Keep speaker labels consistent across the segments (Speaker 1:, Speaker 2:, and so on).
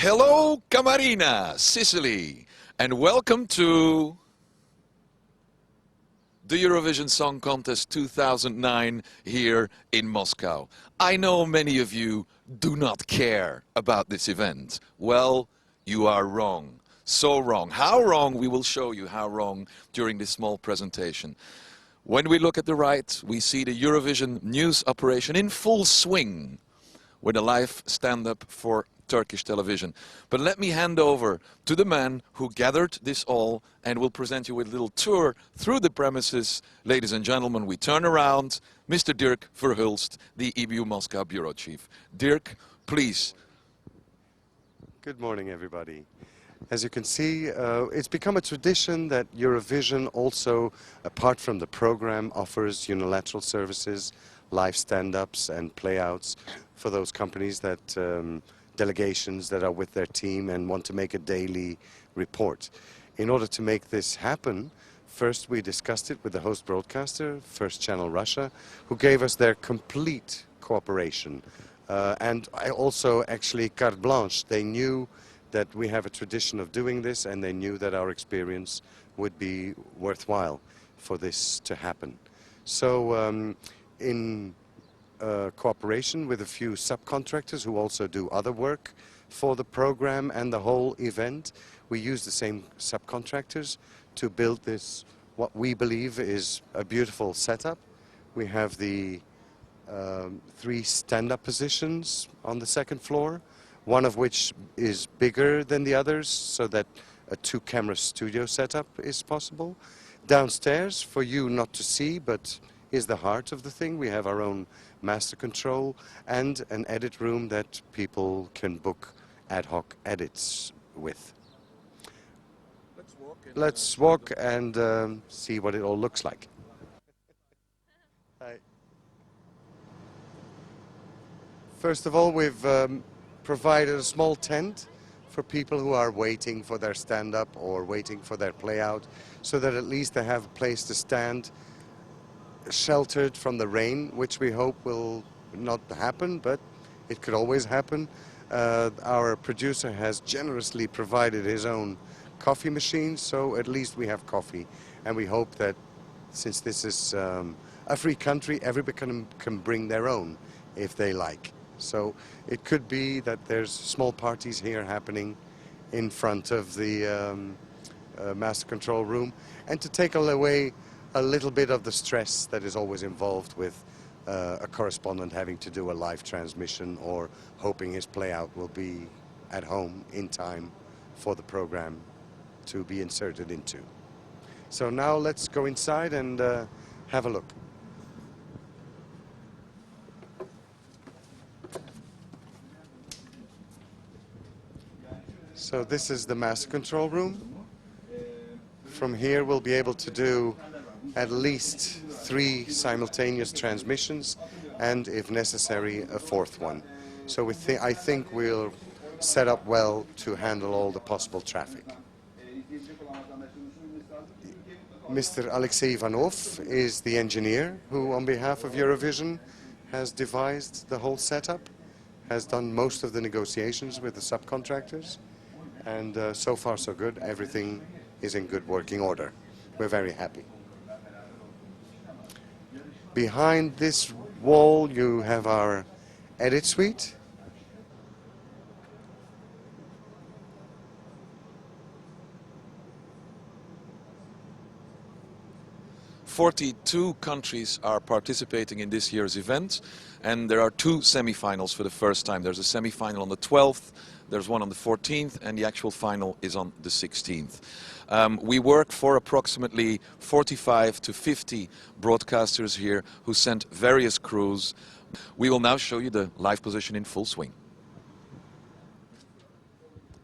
Speaker 1: Hello, Camarina, Sicily, and welcome to the EuroVision Song Contest 2009 here in Moscow. I know many of you do not care about this event. Well, you are wrong. So wrong. How wrong? We will show you how wrong during this small presentation. When we look at the right, we see the EuroVision news operation in full swing with a live stand-up for Turkish television. But let me hand over to the man who gathered this all and will present you with a little tour through the premises. Ladies and gentlemen, we turn around, Mr. Dirk Verhulst, the EBU Moscow Bureau Chief. Dirk, please.
Speaker 2: Good morning, everybody. As you can see, it's become a tradition that EuroVision also, apart from the program, offers unilateral services, live stand-ups and playouts for those companies that delegations that are with their team and want to make a daily report. In order to make this happen, first we discussed it with the host broadcaster, First Channel Russia, who gave us their complete cooperation. And I also actually carte blanche. They knew that we have a tradition of doing this, and they knew that our experience would be worthwhile for this to happen. So in cooperation with a few subcontractors who also do other work for the program and the whole event, we use the same subcontractors to build this, what we believe is a beautiful setup. We have the 3 stand-up positions on the second floor, one of which is bigger than the others, so that a 2-camera studio setup is possible. Downstairs, for you not to see, but is the heart of the thing, we have our own master control and an edit room that people can book ad hoc edits with. Let's walk and see what it all looks like. Hi. First of all, we've provided a small tent for people who are waiting for their stand-up or waiting for their play-out, so that at least they have a place to stand, sheltered from the rain, which we hope will not happen, but it could always happen. Our producer has generously provided his own coffee machine, so at least we have coffee. And we hope that since this is a free country, everybody can bring their own if they like. So it could be that there's small parties here happening in front of the master control room, and to take away a little bit of the stress that is always involved with a correspondent having to do a live transmission or hoping his playout will be at home in time for the program to be inserted into. So now let's go inside and have a look. So this is the master control room. From here we'll be able to do at least 3 simultaneous transmissions, and if necessary a 4th one. So I think we'll set up well to handle all the possible traffic. Mr. Alexei Ivanov is the engineer who, on behalf of EuroVision, has devised the whole setup, has done most of the negotiations with the subcontractors, and so far so good. Everything is in good working order. We're very happy. Behind this wall you have our edit suite.
Speaker 1: "42 countries are participating in this year's event, and there are 2 semi-finals for the first time. There's a semi-final on the 12th, there's one on the 14th, and the actual final is on the 16th. We work for approximately 45 to 50 broadcasters here who sent various crews. We will now show you the live position in full swing.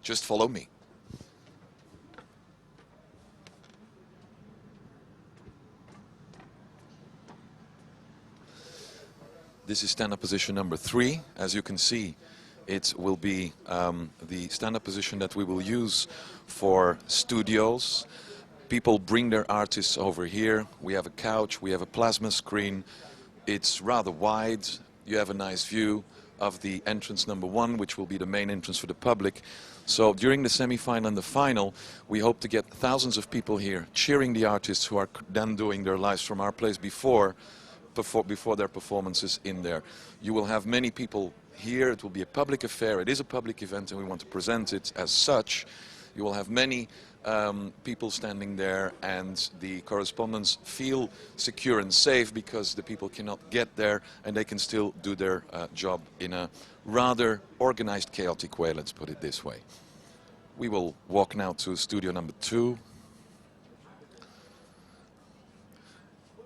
Speaker 1: Just follow me. This is stand-up position number 3. As you can see, it will be the stand-up position that we will use for studios. People bring their artists over here. We have a couch, we have a plasma screen. It's rather wide. You have a nice view. of the entrance number 1, which will be the main entrance for the public. So during the semi-final and the final, we hope to get thousands of people here cheering the artists who are then doing their lives from our place before their performances in there. You will have many people here. It will be a public affair. It is a public event, and we want to present it as such. You will have many people standing there, and the correspondents feel secure and safe because the people cannot get there, and they can still do their job in a rather organized, chaotic way, let's put it this way. We will walk now to studio number 2.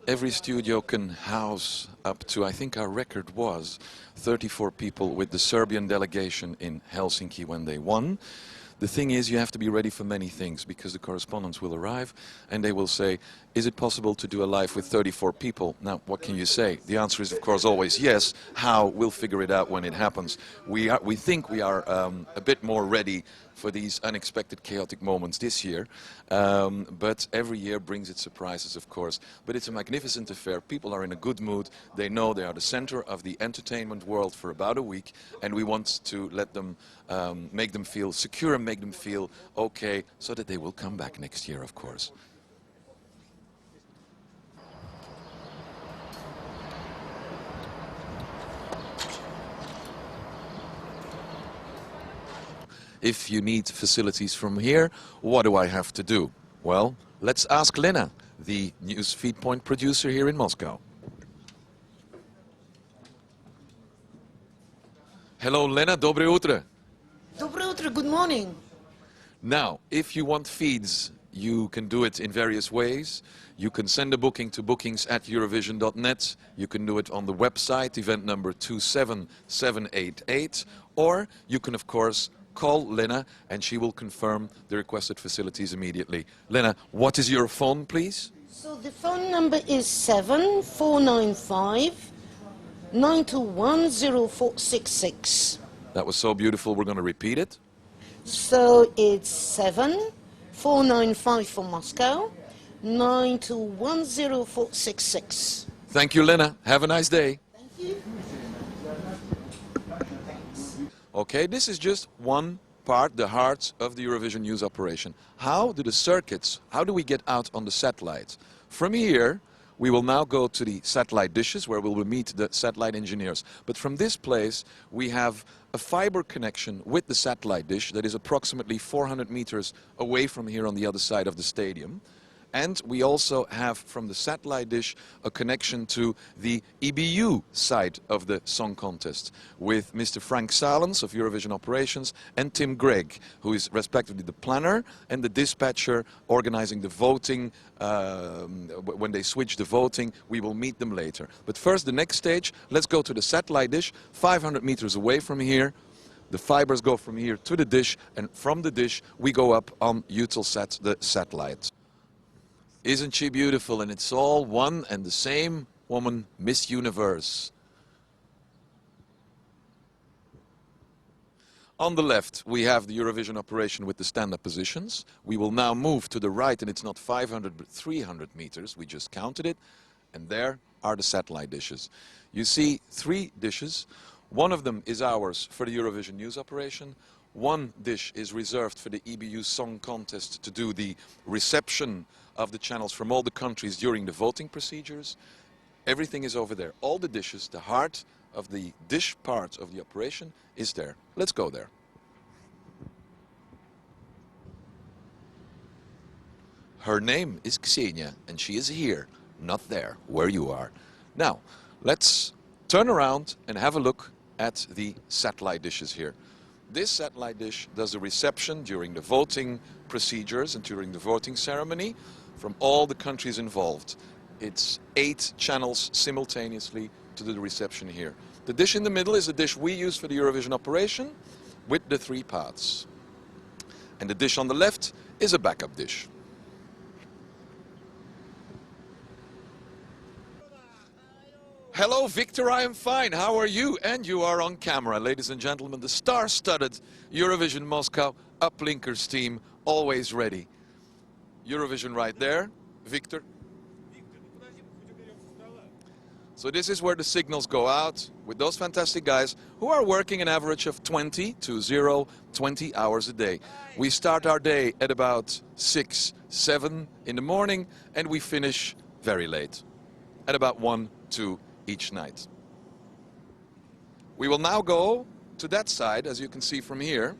Speaker 1: Every studio can house up to, I think our record was, 34 people with the Serbian delegation in Helsinki when they won. The thing is, you have to be ready for many things, because the correspondents will arrive and they will say, is it possible to do a live with 34 people? Now, what can you say? The answer is, of course, always yes. How? We'll figure it out when it happens. We think we are a bit more ready for these unexpected, chaotic moments this year. But every year brings its surprises, of course. But it's a magnificent affair. People are in a good mood. They know they are the center of the entertainment world for about a week, and we want to let them, make them feel secure and make them feel okay, so that they will come back next year, of course. If you need facilities from here, what do I have to do? Well, let's ask Lena, the news feed point producer here in Moscow. Hello, Lena. Dobre utro.
Speaker 3: Dobre utro, good morning.
Speaker 1: Now, if you want feeds, you can do it in various ways. You can send a booking to bookings@eurovision.net. You can do it on the website, event number 27788. Or you can, of course, call Lena, and she will confirm the requested facilities immediately. Lena, what is your phone, please?
Speaker 3: So the phone number is 7495 921 0466.
Speaker 1: That was so beautiful, we're going to repeat it.
Speaker 3: So it's 7495 for Moscow, 921 0466.
Speaker 1: Thank you, Lena. Have a nice day.
Speaker 3: Thank you.
Speaker 1: Okay, this is just one part, the heart of the Eurovision news operation. How do the circuits, how do we get out on the satellites? From here, we will now go to the satellite dishes where we will meet the satellite engineers. But from this place, we have a fiber connection with the satellite dish that is approximately 400 meters away from here on the other side of the stadium. And we also have from the satellite dish a connection to the EBU side of the song contest with Mr. Frank Salens of Eurovision Operations and Tim Gregg, who is respectively the planner and the dispatcher organizing the voting. When they switch the voting, we will meet them later. But first, the next stage, let's go to the satellite dish, 500 meters away from here. The fibers go from here to the dish, and from the dish we go up on Eutelsat, the satellite. Isn't she beautiful? And it's all one and the same woman, Miss Universe. On the left, we have the Eurovision operation with the stand-up positions. We will now move to the right, and it's not 500 but 300 meters. We just counted it. And there are the satellite dishes. You see 3 dishes. One of them is ours for the Eurovision news operation. One dish is reserved for the EBU Song Contest to do the reception of the channels from all the countries during the voting procedures. Everything is over there. All the dishes, the heart of the dish part of the operation is there. Let's go there. Her name is Ksenia, and she is here, not there, where you are. Now, let's turn around and have a look at the satellite dishes here. This satellite dish does the reception during the voting procedures and during the voting ceremony from all the countries involved. It's 8 channels simultaneously to do the reception here. The dish in the middle is the dish we use for the Eurovision operation with the 3 paths. And the dish on the left is a backup dish. Hello, Victor, I am fine. How are you? And you are on camera, ladies and gentlemen. The star-studded Eurovision Moscow uplinkers team, always ready. Eurovision right there. Victor. So this is where the signals go out with those fantastic guys who are working an average of 20 hours a day. We start our day at about 6, 7 in the morning, and we finish very late, at about 1, 2 each night. We will now go to that side, as you can see from here.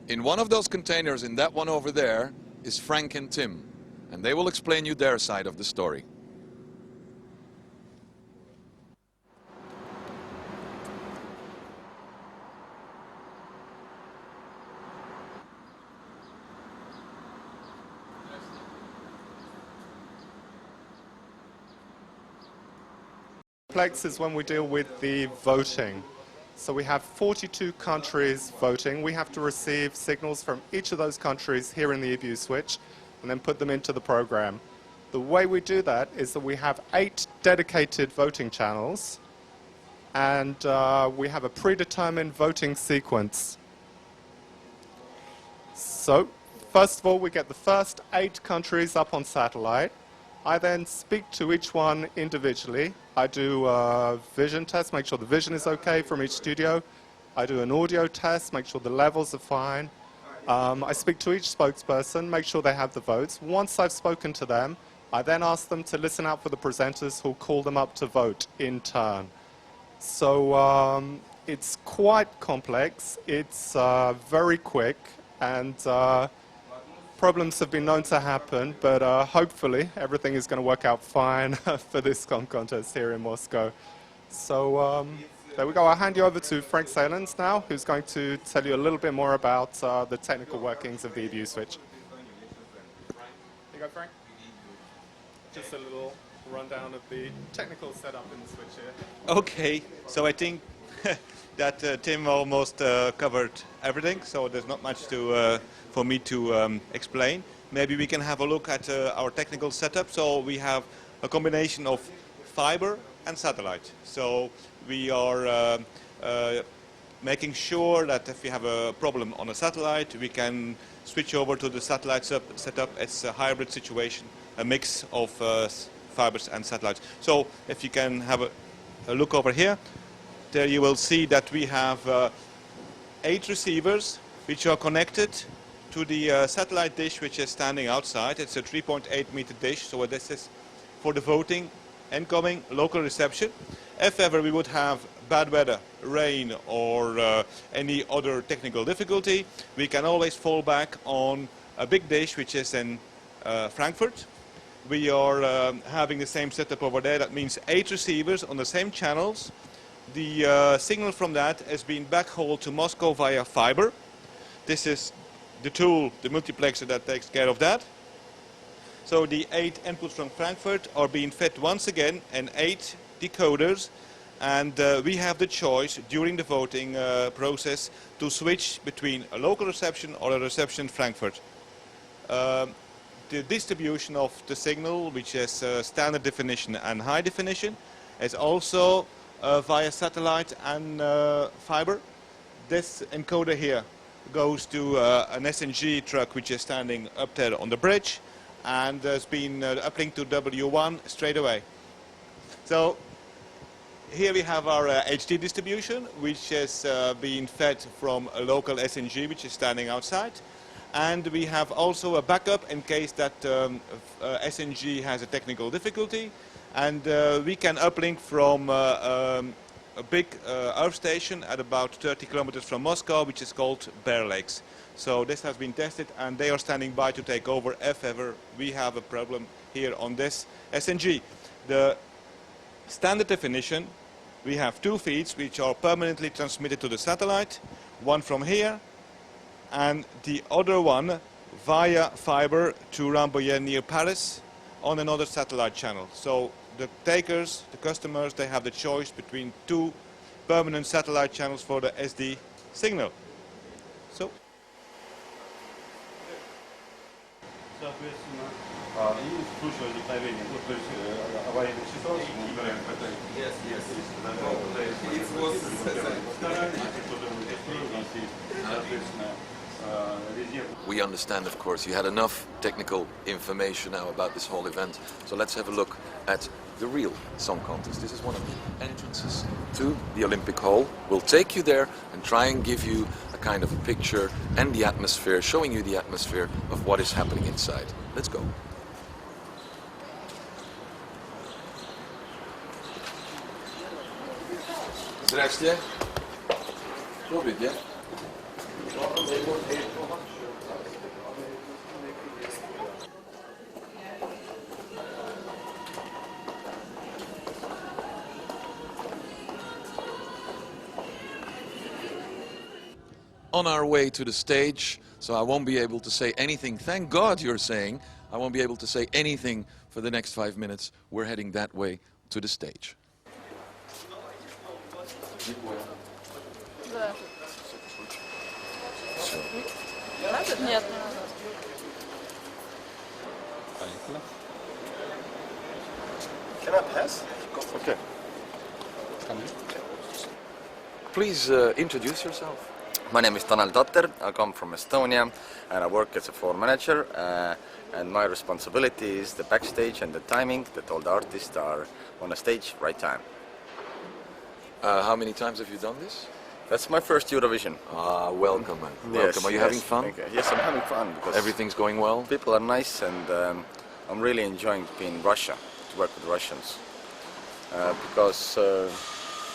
Speaker 1: In one of those containers, in that one over there, is Frank and Tim, and they will explain you their side of the story.
Speaker 4: Complex is when we deal with the voting. So we have 42 countries voting. We have to receive signals from each of those countries here in the EBU switch and then put them into the program. The way we do that is that we have 8 dedicated voting channels, and we have a predetermined voting sequence. So first of all, we get the first 8 countries up on satellite. I then speak to each one individually. I do a vision test, make sure the vision is okay from each studio. I do an audio test, make sure the levels are fine. I speak to each spokesperson, make sure they have the votes. Once I've spoken to them, I then ask them to listen out for the presenters who'll call them up to vote in turn. So it's quite complex, it's very quick, and problems have been known to happen, but hopefully everything is going to work out fine for this song contest here in Moscow. So there we go. I'll hand you over to Frank Salens now, who's going to tell you a little bit more about the technical workings of the EBU switch. Here you go, Frank. Just a little rundown of the technical setup in the switch here.
Speaker 5: Okay, so I think that Tim almost covered everything, so there's not much for me to explain. Maybe we can have a look at our technical setup. So we have a combination of fiber and satellite. So we are making sure that if we have a problem on a satellite, we can switch over to the satellite setup. It's a hybrid situation, a mix of fibers and satellites. So if you can have a look over here, there you will see that we have 8 receivers which are connected to the satellite dish which is standing outside. It's a 3.8 meter dish, so this is for the voting, incoming, local reception. If ever we would have bad weather, rain, or any other technical difficulty, we can always fall back on a big dish which is in Frankfurt. We are having the same setup over there. That means 8 receivers on the same channels. The signal from that is being backhauled to Moscow via fiber. This is the tool, the multiplexer, that takes care of that. So the 8 inputs from Frankfurt are being fed once again in 8 decoders, and we have the choice during the voting process to switch between a local reception or a reception Frankfurt. The distribution of the signal, which is standard definition and high definition, is also via satellite and fiber. This encoder here goes to an SNG truck which is standing up there on the bridge, and has been uplinked to W1 straight away. So here we have our HD distribution, which is being fed from a local SNG which is standing outside. And we have also a backup in case that SNG has a technical difficulty. And we can uplink from a big earth station at about 30 kilometers from Moscow, which is called Bear Lakes. So this has been tested, and they are standing by to take over if ever we have a problem here on this SNG. The standard definition, we have 2 feeds which are permanently transmitted to the satellite, one from here and the other one via fiber to Rambouillet near Paris on another satellite channel. So the takers, the customers, they have the choice between 2 permanent satellite channels for the SD signal. So.
Speaker 1: We understand, of course, you had enough technical information now about this whole event. So let's have a look at the real song contest. This is one of the entrances to the Olympic Hall. We'll take you there and try and give you a kind of a picture and the atmosphere, showing you the atmosphere of what is happening inside. Let's go. Здрасте. Добрый день. On our way to the stage, so I won't be able to say anything. Thank God you're saying I won't be able to say anything for the next 5 minutes. We're heading that way to the stage.
Speaker 6: Нет.
Speaker 2: Can I pass? Okay.
Speaker 1: Please introduce yourself.
Speaker 7: My name is Tanel Tatter, I come from Estonia and I work as a floor manager and my responsibility is the backstage and the timing that all the artists are on a stage right time.
Speaker 1: How many times have you done this?
Speaker 7: That's my first Eurovision.
Speaker 1: Welcome, man. Welcome.
Speaker 7: Yes,
Speaker 1: Are you
Speaker 7: yes,
Speaker 1: having fun?
Speaker 7: thank you. Yes, I'm having fun because
Speaker 1: Everything's going well?
Speaker 7: people are nice and I'm really enjoying being in Russia, to work with Russians. Because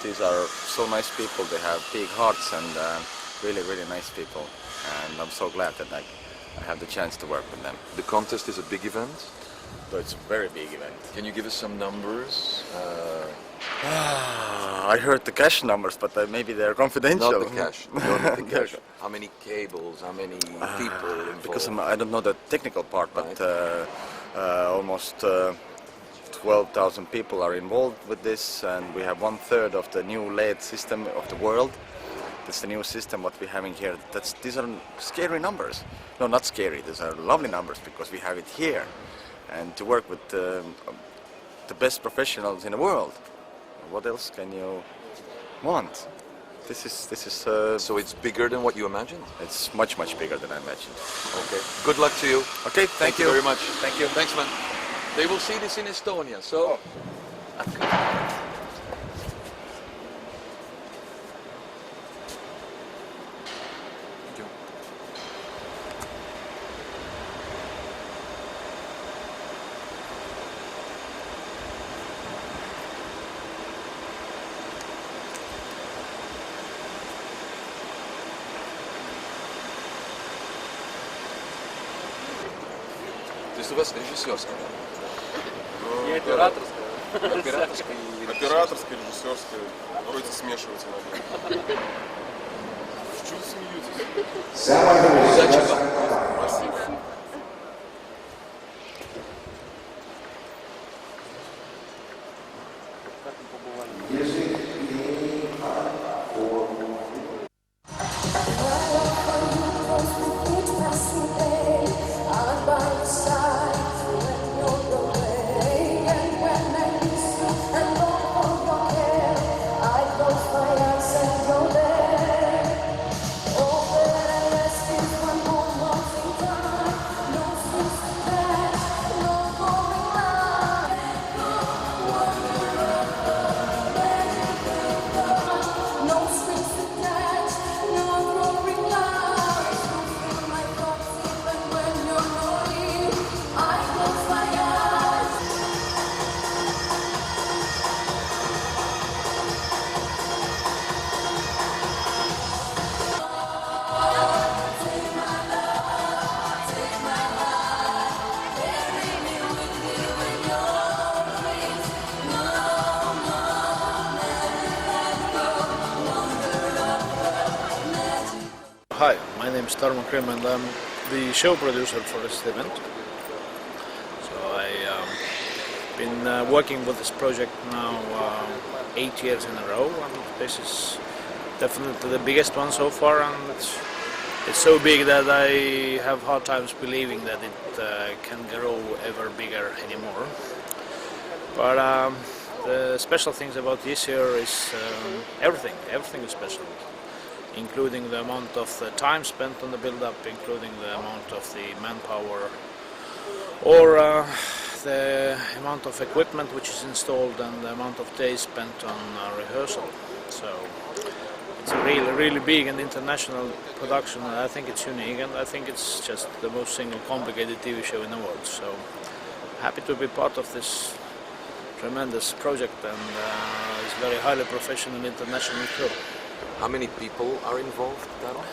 Speaker 7: these are so nice people, they have big hearts and really, really nice people. And I'm so glad that I have the chance to work with them.
Speaker 1: The contest is a big event.
Speaker 7: So it's a very big event.
Speaker 1: Can you give us some numbers?
Speaker 7: I heard the cash numbers, but maybe they're confidential.
Speaker 1: Not the cash. Not the cash. How many cables? How many people involved?
Speaker 7: Because I don't know the technical part, but
Speaker 1: Right.
Speaker 7: almost 12,000 people are involved with this, and we have 1/3 of the new LED system of the world. That's the new system what we're having here. These are scary numbers. No, not scary. These are lovely numbers because we have it here, and to work with the best professionals in the world. What else can you want? This is.
Speaker 1: So it's bigger than what you imagined?
Speaker 7: It's much bigger than I imagined.
Speaker 1: Okay. Good luck to you.
Speaker 7: Okay, thank you
Speaker 1: very much.
Speaker 7: Thank you.
Speaker 1: Thanks, man. They will see this in Estonia, so... То есть у вас режиссерская?
Speaker 8: Я операторская.
Speaker 1: Операторская и
Speaker 8: Операторская, режиссерская. Вроде смешивать иногда. Чего вы смеетесь?
Speaker 1: Зачем?
Speaker 9: Hi, my name is Tarmo Krim and I'm the show producer for this event. So I've been working with this project now 8 years in a row, and this is definitely the biggest one so far, and it's so big that I have hard times believing that it can grow ever bigger anymore. But the special things about this year is everything is special. including the amount of the time spent on the build-up, including the amount of the manpower, or the amount of equipment which is installed, and the amount of days spent on rehearsal. So it's a really big and international production, and I think it's unique, and I think it's just the most single complicated TV show in the world. So happy to be part of this tremendous project, and it's very highly professional international crew.
Speaker 1: How many people are involved, Daro?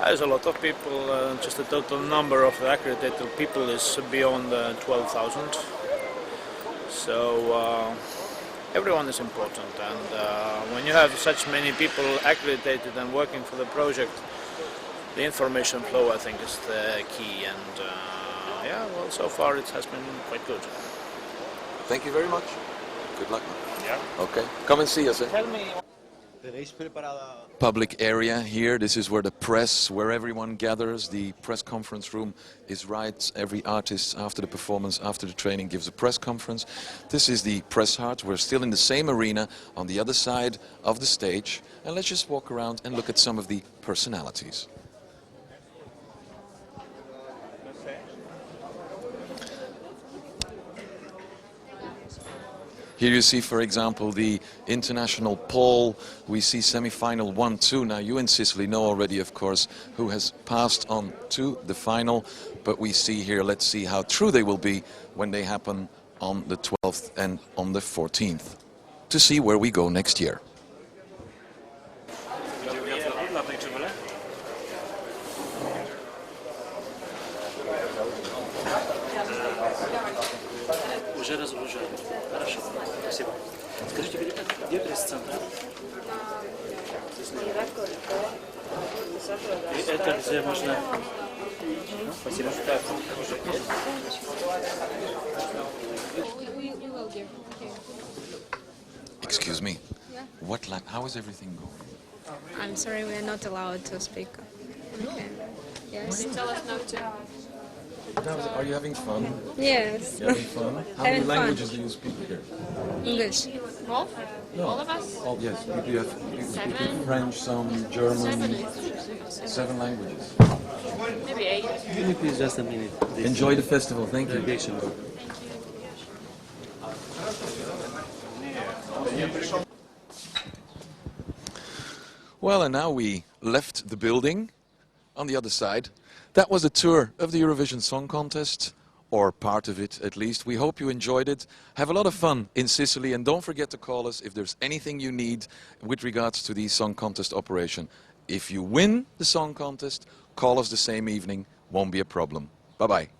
Speaker 9: There's a lot of people, just the total number of accredited people is beyond 12,000. So everyone is important, and when you have such many people accredited and working for the project, the information flow, I think, is the key, and yeah, well, so far it has been quite good.
Speaker 1: Thank you very much. Good luck.
Speaker 9: Yeah.
Speaker 1: Okay, come and see us.
Speaker 9: Tell me.
Speaker 1: Public area here. This is where the press, where everyone gathers. The press conference room is right. Every artist after the performance, after the training, gives a press conference. This is the press heart. We're still in the same arena on the other side of the stage. And let's just walk around and look at some of the personalities. Here you see, for example, the international poll. We see semi-final 1-2. Now, you in Sicily know already, of course, who has passed on to the final. But we see here, let's see how true they will be when they happen on the 12th and on the 14th, to see where we go next year.
Speaker 10: Уже разгружаю. Хорошо. Спасибо. Скажите, где пресс-центр? Это где можно... Спасибо.
Speaker 1: Excuse me.
Speaker 11: Yeah.
Speaker 1: How is everything going?
Speaker 11: I'm sorry, we are not allowed to speak. Okay. Yes.
Speaker 6: Tell us not to.
Speaker 1: Are you having fun?
Speaker 11: Yes.
Speaker 1: You having fun? How many
Speaker 11: Having fun.
Speaker 1: languages do you speak here?
Speaker 11: English.
Speaker 6: All?
Speaker 1: No.
Speaker 6: All of us?
Speaker 1: Oh, yes. You have
Speaker 6: Seven?
Speaker 1: French, some German. 7 languages.
Speaker 6: Maybe 8.
Speaker 10: Can you please just a minute?
Speaker 1: Enjoy the festival. Thank you.
Speaker 10: Delegation.
Speaker 1: Well, and now we left the building on the other side. That was a tour of the EuroVision Song Contest, or part of it at least. We hope you enjoyed it. Have a lot of fun in Sicily, and don't forget to call us if there's anything you need with regards to the song contest operation. If you win the song contest, call us the same evening. Won't be a problem. Bye-bye.